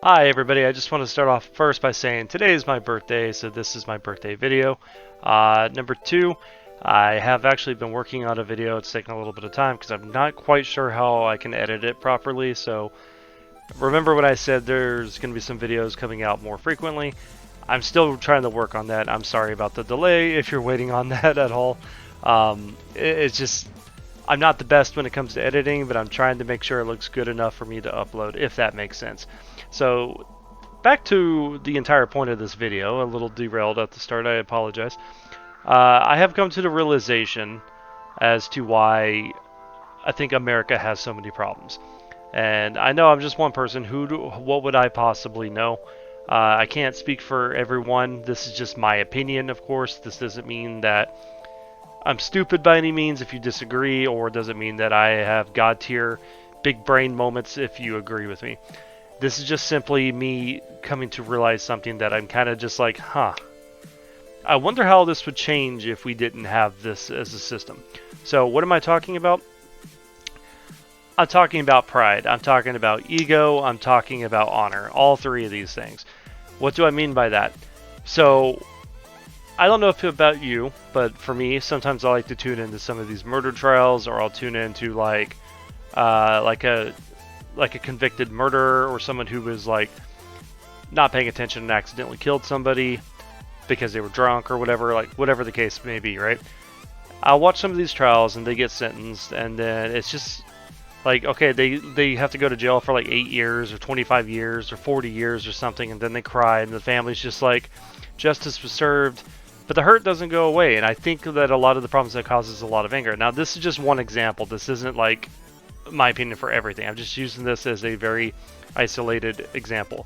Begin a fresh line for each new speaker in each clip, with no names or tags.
Hi everybody, I just want to start off first by saying today is my birthday, so this is my birthday video. Number two, I have actually been working on a video. It's taken a little bit of time because I'm not quite sure how I can edit it properly, so remember when I said there's going to be some videos coming out more frequently. I'm still trying to work on that. I'm sorry about the delay if you're waiting on that at all. It's just, I'm not the best when it comes to editing, but I'm trying to make sure it looks good enough for me to upload, if that makes sense. So back to the entire point of this video, a little derailed at the start, I apologize. I have come to the realization as to why I think America has so many problems. And I know I'm just one person. What would I possibly know? I can't speak for everyone. This is just my opinion, of course. This doesn't mean that I'm stupid by any means if you disagree, or doesn't mean that I have God tier big brain moments if you agree with me. This is just simply me coming to realize something that I'm kind of just like, I wonder how this would change if we didn't have this as a system. So what am I talking about? I'm talking about pride. I'm talking about ego. I'm talking about honor. All three of these things. What do I mean by that? So I don't know if about you, but for me, sometimes I like to tune into some of these murder trials, or I'll tune into like a convicted murderer, or someone who was like not paying attention and accidentally killed somebody because they were drunk or whatever, like whatever the case may be, right? I'll watch some of these trials and they get sentenced, and then it's just like, okay, they have to go to jail for like 8 years or 25 years or 40 years or something, and then they cry and the family's just like, justice was served, but the hurt doesn't go away. And I think that a lot of the problems that causes a lot of anger. Now, this is just one example. This isn't like my opinion for everything. I'm just using this as a very isolated example.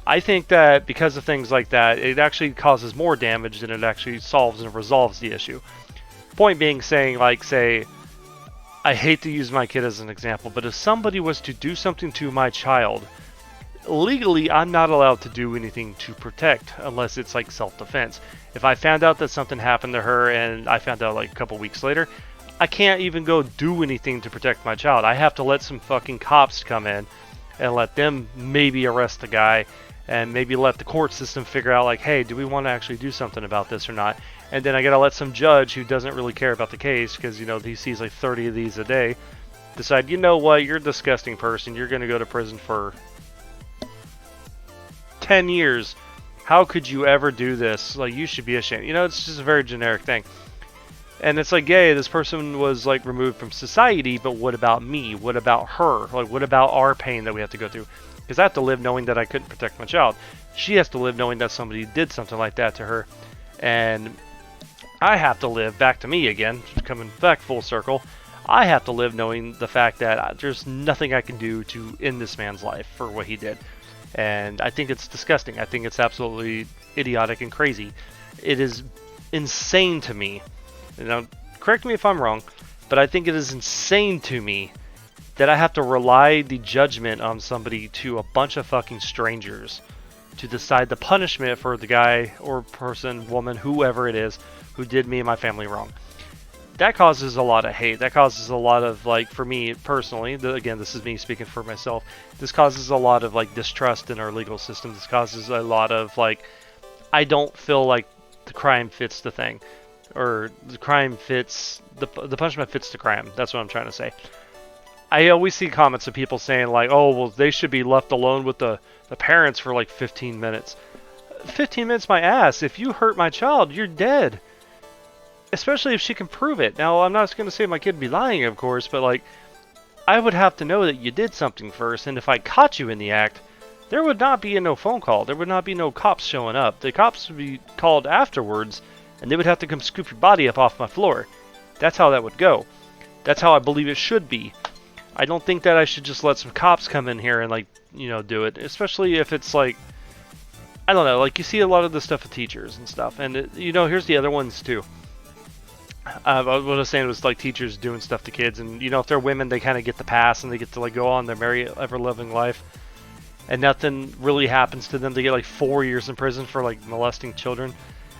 I think that because of things like that, it actually causes more damage than it actually solves and resolves the issue. Point being, saying like, say, I hate to use my kid as an example, but if somebody was to do something to my child, legally I'm not allowed to do anything to protect unless it's like self-defense. If I found out that something happened to her and I found out like a couple weeks later, I can't even go do anything to protect my child. I have to let some fucking cops come in and let them maybe arrest the guy, and maybe let the court system figure out like, hey, do we want to actually do something about this or not? And then I gotta let some judge who doesn't really care about the case, because, you know, he sees like 30 of these a day, decide, you know what, you're a disgusting person, you're gonna go to prison for 10 years. How could you ever do this? Like, you should be ashamed. You know, it's just a very generic thing. And it's like, yay, this person was like removed from society, but what about me? What about her? Like, what about our pain that we have to go through? Because I have to live knowing that I couldn't protect my child. She has to live knowing that somebody did something like that to her. And I have to live, back to me again, coming back full circle, I have to live knowing the fact that there's nothing I can do to end this man's life for what he did. And I think it's disgusting. I think it's absolutely idiotic and crazy. It is insane to me. Now, correct me if I'm wrong, but I think it is insane to me that I have to rely the judgment on somebody to a bunch of fucking strangers to decide the punishment for the guy or person, woman, whoever it is, who did me and my family wrong. That causes a lot of hate. That causes a lot of, like, for me personally, again, this is me speaking for myself, this causes a lot of, like, distrust in our legal system. This causes a lot of, like, I don't feel like the crime fits the thing. Or the crime fits, the punishment fits the crime. That's what I'm trying to say. I always see comments of people saying like, oh, well, they should be left alone with the parents for like 15 minutes. 15 minutes my ass. If you hurt my child, you're dead. Especially if she can prove it. Now, I'm not going to say my kid be lying, of course, but like, I would have to know that you did something first, and if I caught you in the act, there would not be no phone call. There would not be no cops showing up. The cops would be called afterwards, and they would have to come scoop your body up off my floor. That's how that would go. That's how I believe it should be. I don't think that I should just let some cops come in here and, like, you know, do it. Especially if it's like, I don't know, like you see a lot of this stuff with teachers and stuff. And, you know, here's the other ones too. What I was saying was like teachers doing stuff to kids. And, you know, if they're women, they kind of get the pass and they get to like go on their merry ever-loving life. And nothing really happens to them. They get like 4 years in prison for like molesting children.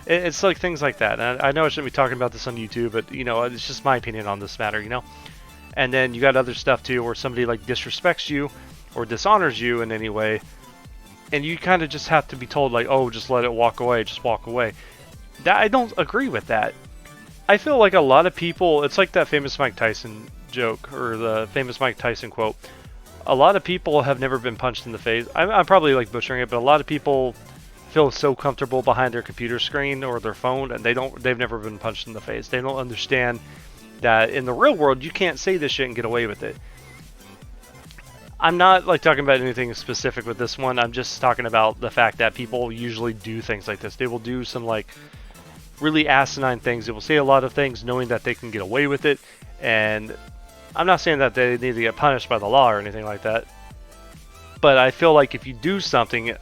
It's like things like that. And I know I shouldn't be talking about this on YouTube, but, you know, it's just my opinion on this matter, you know. And then you got other stuff too where somebody like disrespects you or dishonors you in any way, and you kind of just have to be told like, oh, just let it walk away, just walk away. That I don't agree with that. I feel like a lot of people, it's like that famous Mike Tyson joke, or the famous Mike Tyson quote. A lot of people have never been punched in the face. I'm probably like butchering it, but a lot of people feel so comfortable behind their computer screen or their phone, and they've never been punched in the face. They don't understand that in the real world you can't say this shit and get away with it. I'm not like talking about anything specific with this one. I'm just talking about the fact that people usually do things like this. They will do some like really asinine things. They will say a lot of things knowing that they can get away with it. And I'm not saying that they need to get punished by the law or anything like that. But I feel like if you do something,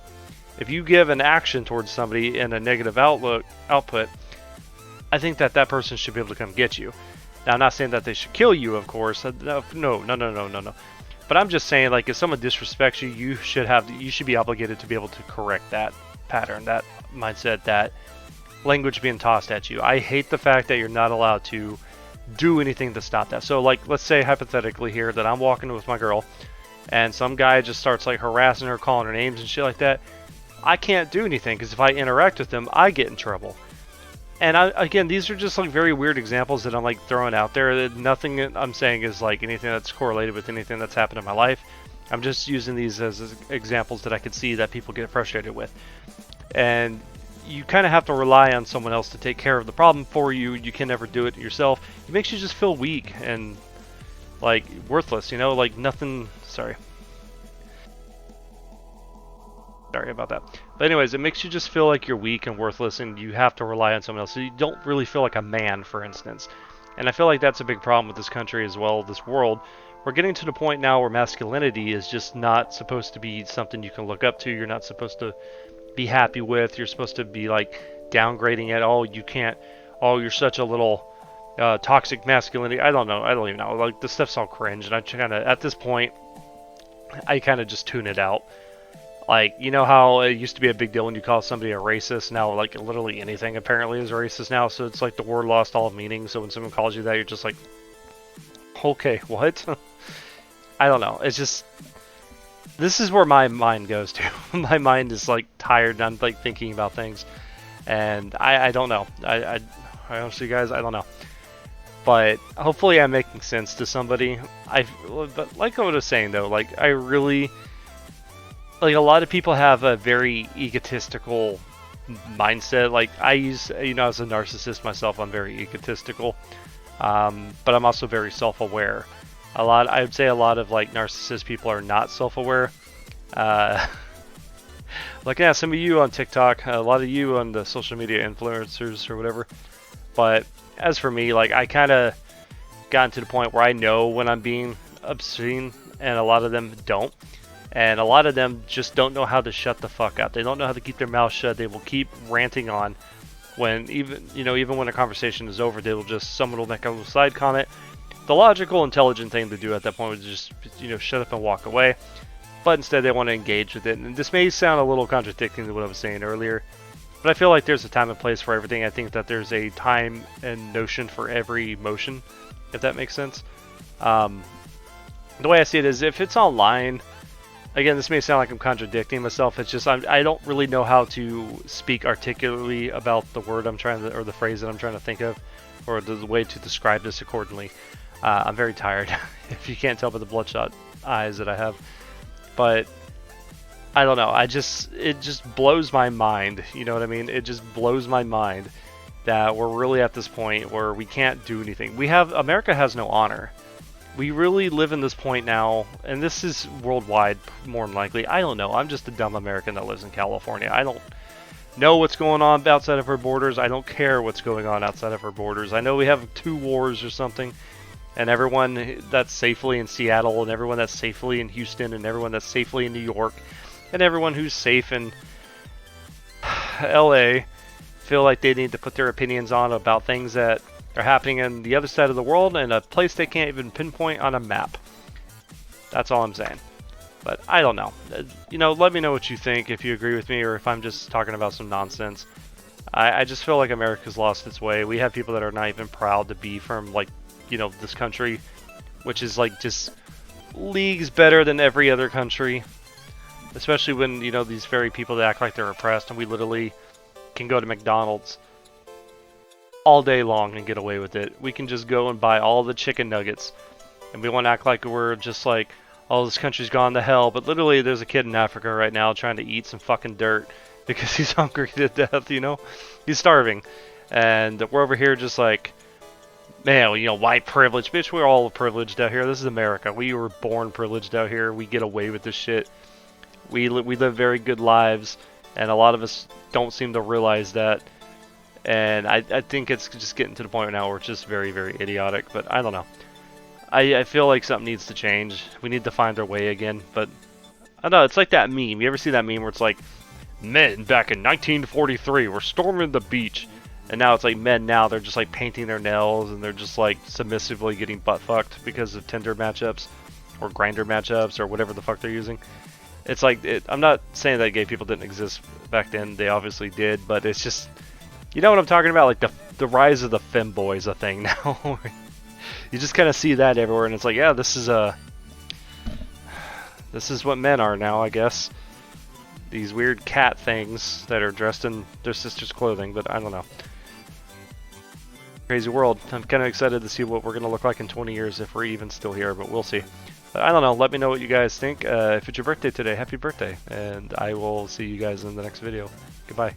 if you give an action towards somebody in a negative output, I think that that person should be able to come get you. Now, I'm not saying that they should kill you, of course. No. But I'm just saying, like, if someone disrespects you, you should be obligated to be able to correct that pattern, that mindset, that language being tossed at you. I hate the fact that you're not allowed to do anything to stop that. So, like, let's say hypothetically here that I'm walking with my girl, and some guy just starts like harassing her, calling her names and shit like that. I can't do anything because if I interact with them, I get in trouble. And again, these are just like very weird examples that I'm like throwing out there. Nothing I'm saying is like anything that's correlated with anything that's happened in my life. I'm just using these as examples that I could see that people get frustrated with. And you kind of have to rely on someone else to take care of the problem for you. You can never do it yourself. It makes you just feel weak and like worthless, you know, like nothing. Sorry about that. But anyways, it makes you just feel like you're weak and worthless and you have to rely on someone else. So you don't really feel like a man, for instance. And I feel like that's a big problem with this country as well, this world. We're getting to the point now where masculinity is just not supposed to be something you can look up to. You're not supposed to be happy with. You're supposed to be like downgrading it. Oh, you can't. Oh, you're such a little toxic masculinity. I don't know. I don't even know. Like, this stuff's all cringe. And I kind of, at this point, I kind of just tune it out. Like, you know how it used to be a big deal when you call somebody a racist? Now, like, literally anything apparently is racist now, so it's like the word lost all meaning, so when someone calls you that, you're just like, okay, what? I don't know. It's just, this is where my mind goes to. My mind is, like, tired, and I'm, like, thinking about things, and I don't know. I honestly, guys, I don't know. But hopefully I'm making sense to somebody. But like I was saying, though, like, I really... Like, a lot of people have a very egotistical mindset. Like, I use, you know, as a narcissist myself, I'm very egotistical. But I'm also very self-aware. I would say a lot of, like, narcissist people are not self-aware. Like, yeah, some of you on TikTok, a lot of you on the social media influencers or whatever. But as for me, like, I kind of gotten to the point where I know when I'm being obscene, and a lot of them don't. And a lot of them just don't know how to shut the fuck up. They don't know how to keep their mouth shut. They will keep ranting on when even when a conversation is over, someone will make a little side comment. The logical, intelligent thing to do at that point would just, shut up and walk away. But instead they want to engage with it. And this may sound a little contradicting to what I was saying earlier, but I feel like there's a time and place for everything. I think that there's a time and notion for every emotion, if that makes sense. The way I see it is, if it's online, again, this may sound like I'm contradicting myself. It's just I don't really know how to speak articulately about the word I'm trying to, or the phrase that I'm trying to think of, or the way to describe this accordingly. I'm very tired, if you can't tell by the bloodshot eyes that I have. But I don't know. It just blows my mind. You know what I mean? It just blows my mind that we're really at this point where we can't do anything. America has no honor. We really live in this point now, and this is worldwide more than likely. I don't know. I'm just a dumb American that lives in California. I don't know what's going on outside of our borders. I don't care what's going on outside of our borders. I know we have 2 wars or something, and everyone that's safely in Seattle, and everyone that's safely in Houston, and everyone that's safely in New York, and everyone who's safe in LA feel like they need to put their opinions on about things that are happening on the other side of the world in a place they can't even pinpoint on a map. That's all I'm saying. But I don't know. Let me know what you think, if you agree with me or if I'm just talking about some nonsense. I just feel like America's lost its way. We have people that are not even proud to be from, like, this country, which is like just leagues better than every other country. Especially when, you know, these very people that act like they're oppressed, and we literally can go to McDonald's all day long and get away with it. We can just go and buy all the chicken nuggets, and we want to act like we're just like, oh, this country's gone to hell. But literally, there's a kid in Africa right now trying to eat some fucking dirt because he's hungry to death, you know? He's starving. And we're over here just like, man, you know, white privilege. Bitch, we're all privileged out here. This is America. We were born privileged out here. We get away with this shit. We live very good lives, and a lot of us don't seem to realize that. And I think it's just getting to the point now where it's just very, very idiotic. But I don't know. I feel like something needs to change. We need to find our way again. But I don't know. It's like that meme. You ever see that meme where it's like, men back in 1943 were storming the beach, and now it's like men now, they're just like painting their nails, and they're just like submissively getting butt fucked because of Tinder matchups or Grinder matchups or whatever the fuck they're using. It's like, I'm not saying that gay people didn't exist back then. They obviously did, but it's just, you know what I'm talking about? Like the rise of the femboy is a thing now. You just kind of see that everywhere, and it's like, yeah, this is what men are now, I guess. These weird cat things that are dressed in their sister's clothing, but I don't know. Crazy world. I'm kind of excited to see what we're going to look like in 20 years if we're even still here, but we'll see. But I don't know. Let me know what you guys think. If it's your birthday today, happy birthday. And I will see you guys in the next video. Goodbye.